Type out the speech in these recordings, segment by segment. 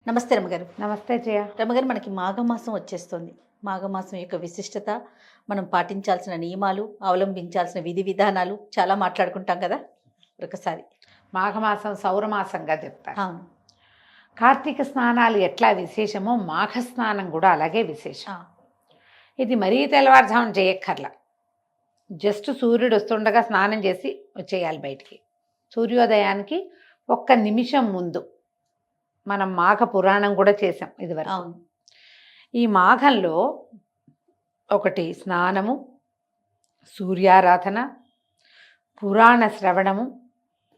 నమస్తే రమగారు. నమస్తే జయ. రమగారు, మనకి మాఘమాసం వచ్చేస్తుంది. మాఘమాసం యొక్క విశిష్టత, మనం పాటించాల్సిన నియమాలు, అవలంబించాల్సిన విధి విధానాలు చాలా మాట్లాడుకుంటాం కదా ఒకసారి. మాఘమాసం సౌరమాసంగా చెప్తారు. అవును. కార్తీక స్నానాలు ఎట్లా విశేషమో మాఘ స్నానం కూడా అలాగే విశేషం. ఇది మరీ తెల్లవారుజామున చేయక్కర్లా. జస్ట్ సూర్యుడు వస్తుండగా స్నానం చేసి వచ్చేయాలి బయటికి. సూర్యోదయానికి ఒక్క నిమిషం ముందు. మనం మాఘ పురాణం కూడా చేసాం ఇదివరకు. అవును. ఈ మాఘంలో ఒకటి స్నానము, సూర్యారాధన, పురాణ శ్రవణము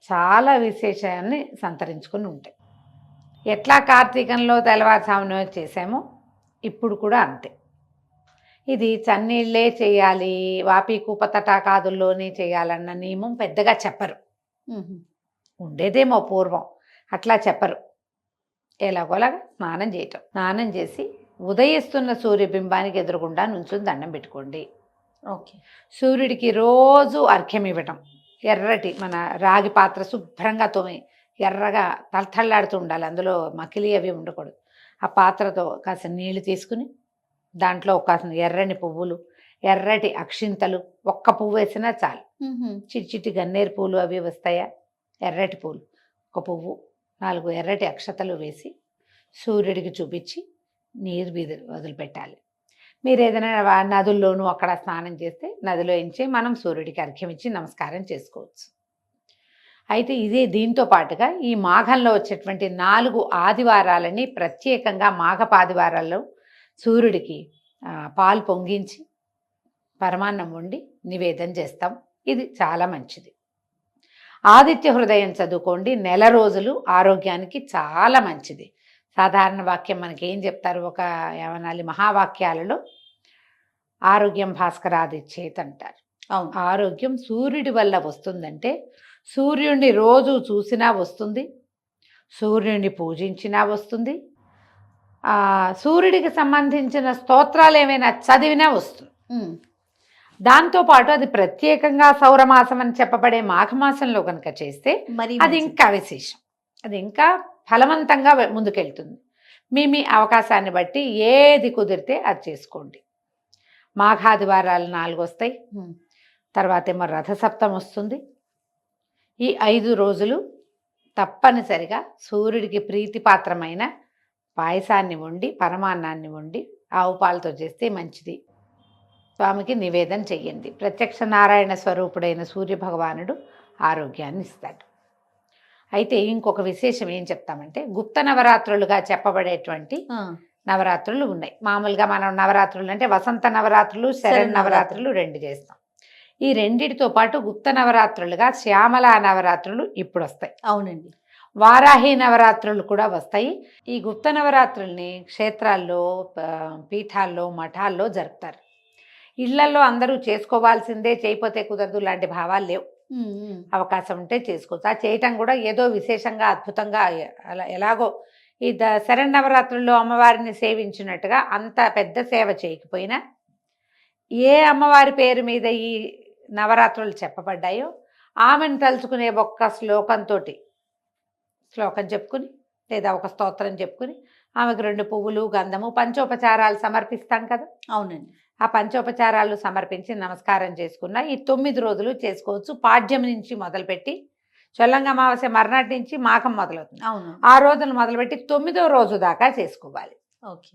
చాలా విశేషాన్ని సంతరించుకుని ఉంటాయి. ఎట్లా కార్తీకంలో తెల్లవారుజామున చేసామో ఇప్పుడు కూడా అంతే. ఇది చన్నీళ్ళే చేయాలి, వాపి కూప తటాకాదుల్లోనే చేయాలన్న నియమం పెద్దగా చెప్పరు. ఉండేదేమో పూర్వం, అట్లా చెప్పరు. ఎలాగోలాగా స్నానం చేయటం. స్నానం చేసి ఉదయిస్తున్న సూర్యబింబానికి ఎదురుగుండా నుంచుని దండం పెట్టుకోండి. ఓకే. సూర్యుడికి రోజు అర్ఘ్యం ఇవ్వటం. ఎర్రటి మన రాగి పాత్ర శుభ్రంగా తోమి ఎర్రగా తలతళ్ళాడుతూ ఉండాలి, అందులో మకిలి అవి ఉండకూడదు. ఆ పాత్రతో కాస్త నీళ్లు తీసుకుని దాంట్లో కాస్త ఎర్రని పువ్వులు, ఎర్రటి అక్షింతలు, ఒక్క పువ్వు వేసినా చాలు. చిట్టి గన్నేరు పూలు అవి వస్తాయా, ఎర్రటి పూలు ఒక పువ్వు, 4 ఎర్రటి అక్షతలు వేసి సూర్యుడికి చూపించి నీరు వదిలిపెట్టాలి. మీరు ఏదైనా నదుల్లోనూ అక్కడ స్నానం చేస్తే నదిలో ఇంచి మనం సూర్యుడికి అర్ఘ్యం ఇచ్చి నమస్కారం చేసుకోవచ్చు. అయితే ఇదే దీంతో పాటుగా ఈ మాఘంలో వచ్చేటువంటి 4 ఆదివారాలని ప్రత్యేకంగా మాఘపాదివారాల్లో సూర్యుడికి పాలు పొంగించి పరమాన్నం వండి నివేదన చేస్తాం. ఇది చాలా మంచిది. ఆదిత్య హృదయం చదువుకోండి. నెల రోజులు ఆరోగ్యానికి చాలా మంచిది. సాధారణ వాక్యం మనకి ఏం చెప్తారు, ఒక ఏమనాలి, మహావాక్యాలలో ఆరోగ్యం భాస్కరాదిచ్చేత్ అంటారు. అవును. ఆరోగ్యం సూర్యుడి వల్ల వస్తుందంటే సూర్యుడిని రోజు చూసినా వస్తుంది, సూర్యుడిని పూజించినా వస్తుంది, సూర్యుడికి సంబంధించిన స్తోత్రాలు ఏమైనా చదివినా వస్తుంది. దాంతోపాటు అది ప్రత్యేకంగా సౌరమాసం అని చెప్పబడే మాఘమాసంలో కనుక చేస్తే అది ఇంకా విశేషం. అది ఇంకా ఫలవంతంగా ముందుకెళ్తుంది. మీ అవకాశాన్ని బట్టి ఏది కుదిరితే అది చేసుకోండి. మాఘాదివారాలు 4 వస్తాయి. తర్వాత ఏమో రథసప్తం వస్తుంది. ఈ 5 రోజులు తప్పనిసరిగా సూర్యుడికి ప్రీతిపాత్రమైన పాయసాన్ని వండి, పరమాన్నాన్ని వండి ఆవు పాలతో చేస్తే మంచిది. స్వామికి నివేదన చెయ్యండి. ప్రత్యక్ష నారాయణ స్వరూపుడైన సూర్యభగవానుడు ఆరోగ్యాన్ని ఇస్తాడు. అయితే ఇంకొక విశేషం ఏం చెప్తామంటే, గుప్త నవరాత్రులుగా చెప్పబడేటువంటి నవరాత్రులు ఉన్నాయి. మామూలుగా మనం నవరాత్రులు అంటే వసంత నవరాత్రులు, శరణ్ నవరాత్రులు 2 చేస్తాం. ఈ రెండిటితో పాటు గుప్త నవరాత్రులుగా శ్యామల నవరాత్రులు ఇప్పుడు వస్తాయి. అవునండి. వారాహి నవరాత్రులు కూడా వస్తాయి. ఈ గుప్త నవరాత్రుల్ని క్షేత్రాల్లో, పీఠాల్లో, మఠాల్లో జరుపుతారు. ఇళ్లలో అందరూ చేసుకోవాల్సిందే, చేయకపోతే కుదరదు లాంటి భావాలు లేవు. అవకాశం ఉంటే చేసుకోవచ్చు. ఆ చేయటం కూడా ఏదో విశేషంగా అద్భుతంగా అలా ఎలాగో ఈ శరన్నవరాత్రుల్లో అమ్మవారిని సేవించినట్టుగా అంత పెద్ద సేవ చేయకపోయినా ఏ అమ్మవారి పేరు మీద ఈ నవరాత్రులు చెప్పబడ్డాయో ఆమెను తలుచుకునే ఒక్క శ్లోకం చెప్పుకుని లేదా ఒక స్తోత్రం చెప్పుకుని ఆమెకు 2 పువ్వులు, గంధము, పంచోపచారాలు సమర్పిస్తాం కదా. అవునండి. ఆ పంచోపచారాలు సమర్పించి నమస్కారం చేసుకున్న ఈ 9 రోజులు చేసుకోవచ్చు. పాడ్యం నుంచి మొదలుపెట్టి చొల్లంగా అమావాస్య మర్నాటి నుంచి మాఘం మొదలవుతుంది. అవును. ఆ రోజును మొదలుపెట్టి 9వ రోజు దాకా చేసుకోవాలి. ఓకే.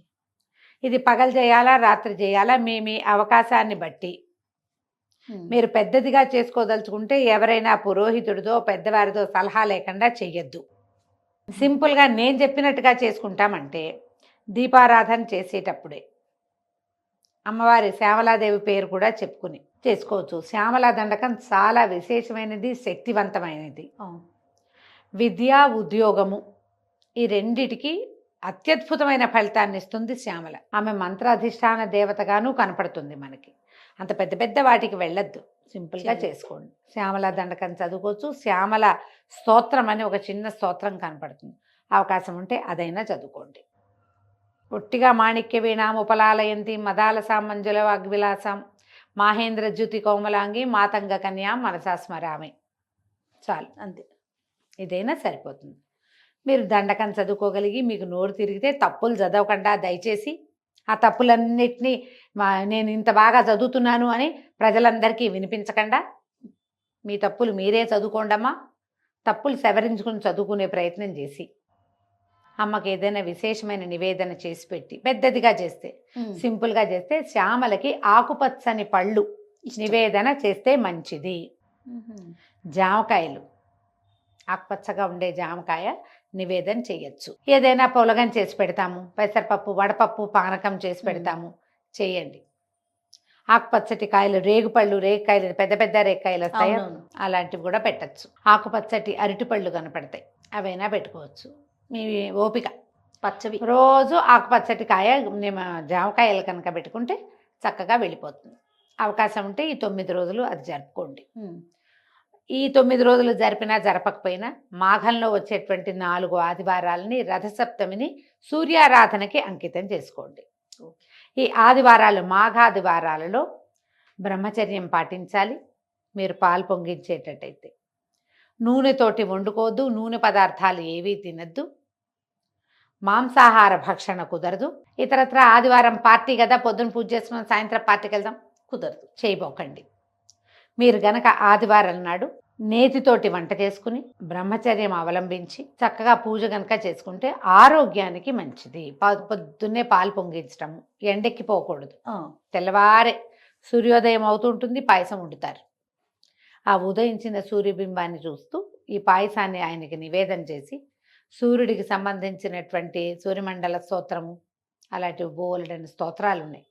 ఇది పగలు చేయాలా, రాత్రి చేయాలా, మీ అవకాశాన్ని బట్టి. మీరు పెద్దదిగా చేసుకోదలుచుకుంటే ఎవరైనా పురోహితుడితో, పెద్దవారితో సలహా లేకుండా చెయ్యొద్దు. సింపుల్గా నేను చెప్పినట్టుగా చేసుకుంటామంటే దీపారాధన చేసేటప్పుడే అమ్మవారి శ్యామలాదేవి పేరు కూడా చెప్పుకుని చేసుకోవచ్చు. శ్యామలా దండకం చాలా విశేషమైనది, శక్తివంతమైనది. విద్య, ఉద్యోగము ఈ రెండిటికి అత్యద్భుతమైన ఫలితాన్ని ఇస్తుంది శ్యామల. ఆమె మంత్రాధిష్టాన దేవతగాను కనపడుతుంది మనకి. అంత పెద్ద పెద్ద వాటికి వెళ్ళొద్దు, సింపుల్గా చేసుకోండి. శ్యామల దండకం చదువుకోవచ్చు. శ్యామల స్తోత్రం అని ఒక చిన్న స్తోత్రం కనపడుతుంది, అవకాశం ఉంటే అదైనా చదువుకోండి. ఒట్టిగా మాణిక్య వీణాం ఉపలాలయంతి మదాల సామంజుల వాగ్విలాసం మాహేంద్ర జ్యుతి కోమలాంగి మాతంగ కన్యాం మనసా స్మరామి చాలు, అంతే. ఇదైనా సరిపోతుంది. మీరు దండకం చదువుకోగలిగి మీకు నోరు తిరిగితే తప్పులు చదవకుండా దయచేసి ఆ తప్పులన్నిటినీ నేను ఇంత బాగా చదువుతున్నాను అని ప్రజలందరికీ వినిపించకుండా మీ తప్పులు మీరే చదువుకోండమ్మా, తప్పులు సవరించుకుని చదువుకునే ప్రయత్నం చేసి అమ్మకి ఏదైనా విశేషమైన నివేదన చేసి పెట్టి, పెద్దదిగా చేస్తే, సింపుల్గా చేస్తే శ్యామలకి ఆకుపచ్చని పళ్ళు నివేదన చేస్తే మంచిది. జామకాయలు ఆకుపచ్చగా ఉండే జామకాయ నివేదన చేయొచ్చు. ఏదైనా పొలగం చేసి పెడతాము, పెసరపప్పు వడపప్పు పానకం చేసి పెడతాము, చేయండి. ఆకుపచ్చటి కాయలు, రేగుకాయలు పెద్ద పెద్ద రేగుకాయలు వస్తాయి, అలాంటివి కూడా పెట్టచ్చు. ఆకుపచ్చటి అరటిపళ్ళు కనపడతాయి, అవైనా పెట్టుకోవచ్చు. మీ ఓపిక. పచ్చవి రోజు ఆకుపచ్చటి కాయ జామకాయలు కనుక పెట్టుకుంటే చక్కగా వెళ్ళిపోతుంది. అవకాశం ఉంటే ఈ 9 రోజులు అది జరుపుకోండి. ఈ 9 రోజులు జరిపినా జరపకపోయినా మాఘంలో వచ్చేటువంటి 4 ఆదివారాలని, రథసప్తమిని సూర్యారాధనకి అంకితం చేసుకోండి. ఈ ఆదివారాలు, మాఘాదివారాలలో బ్రహ్మచర్యం పాటించాలి. మీరు పాలు పొంగించేటట్టయితే నూనెతోటి వండుకోవద్దు, నూనె పదార్థాలు ఏవీ తినద్దు, మాంసాహార భక్షణ కుదరదు. ఇతరత్ర ఆదివారం పార్టీ కదా, పొద్దున పూజ చేసుకుని సాయంత్రం పార్టీకి వెళ్దాం, కుదరదు, చేయబోకండి. మీరు గనక ఆదివారం నాడు నేతితోటి వంట చేసుకుని బ్రహ్మచర్యం అవలంబించి చక్కగా పూజ గనక చేసుకుంటే ఆరోగ్యానికి మంచిది. పొద్దున్నే పాలు పొంగించటము, ఎండెక్కిపోకూడదు. తెల్లవారే సూర్యోదయం అవుతుంటుంది, పాయసం వండుతారు. ఆ ఉదయించిన సూర్యబింబాన్ని చూస్తూ ఈ పాయసాన్ని ఆయనకి నివేదన చేసి, సూర్యుడికి సంబంధించినటువంటి సూర్యమండల స్తోత్రము, అలాంటివి బోలెడని స్తోత్రాలు ఉన్నాయి,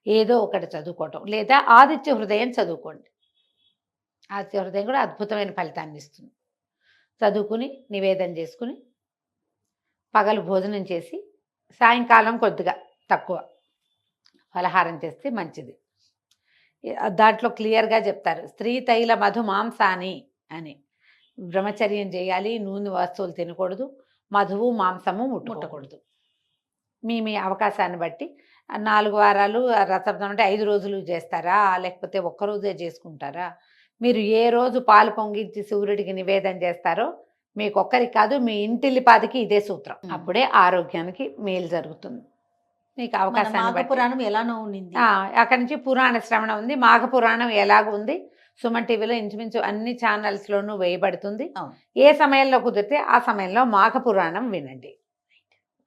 ఏదో ఒకటి చదువుకోవటం, లేదా ఆదిత్య హృదయం చదువుకోండి. ఆదిత్య హృదయం కూడా అద్భుతమైన ఫలితాన్ని ఇస్తుంది. చదువుకుని నివేదన చేసుకుని పగలు భోజనం చేసి సాయంకాలం కొద్దిగా తక్కువ ఫలహారం చేస్తే మంచిది. దాంట్లో క్లియర్గా చెప్తారు, స్త్రీ తైల మధు మాంసాని అని. బ్రహ్మచర్యం చేయాలి, నూనె వస్తువులు తినకూడదు, మధువు మాంసము ముట్టకూడదు. మీ అవకాశాన్ని బట్టి 4 వారాలు రథసప్తమి అంటే 5 రోజులు చేస్తారా, లేకపోతే ఒక్కరోజే చేసుకుంటారా? మీరు ఏ రోజు పాలు పొంగించి సూర్యుడికి నివేదన చేస్తారో మీకు ఒక్కరికి కాదు, మీ ఇంటిల్లిపాదికి ఇదే సూత్రం. అప్పుడే ఆరోగ్యానికి మేలు జరుగుతుంది. మీకు అవకాశాన్ని బట్టి పురాణం ఎలానో ఉంది, అక్కడి నుంచి పురాణ శ్రవణం ఉంది. మాఘ పురాణం ఎలాగుంది సుమన్ టీవీలో ఇంచుమించు అన్ని ఛానల్స్లోనూ వేయబడుతుంది. ఏ సమయంలో కుదిరితే ఆ సమయంలో మాఘ పురాణం వినండి.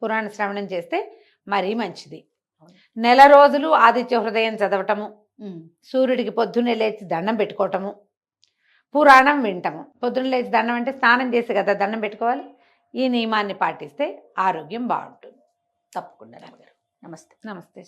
పురాణ శ్రవణం చేస్తే మరీ మంచిది. నెల రోజులు ఆదిత్య హృదయం చదవటము, సూర్యుడికి పొద్దున్నే లేచి దండం పెట్టుకోవటము, పురాణం వింటము. పొద్దున్న లేచి దండం అంటే స్నానం చేసి కదా దండం పెట్టుకోవాలి. ఈ నియమాన్ని పాటిస్తే ఆరోగ్యం బాగుంటుంది. తప్పకుండా. నమస్తే. నమస్తే.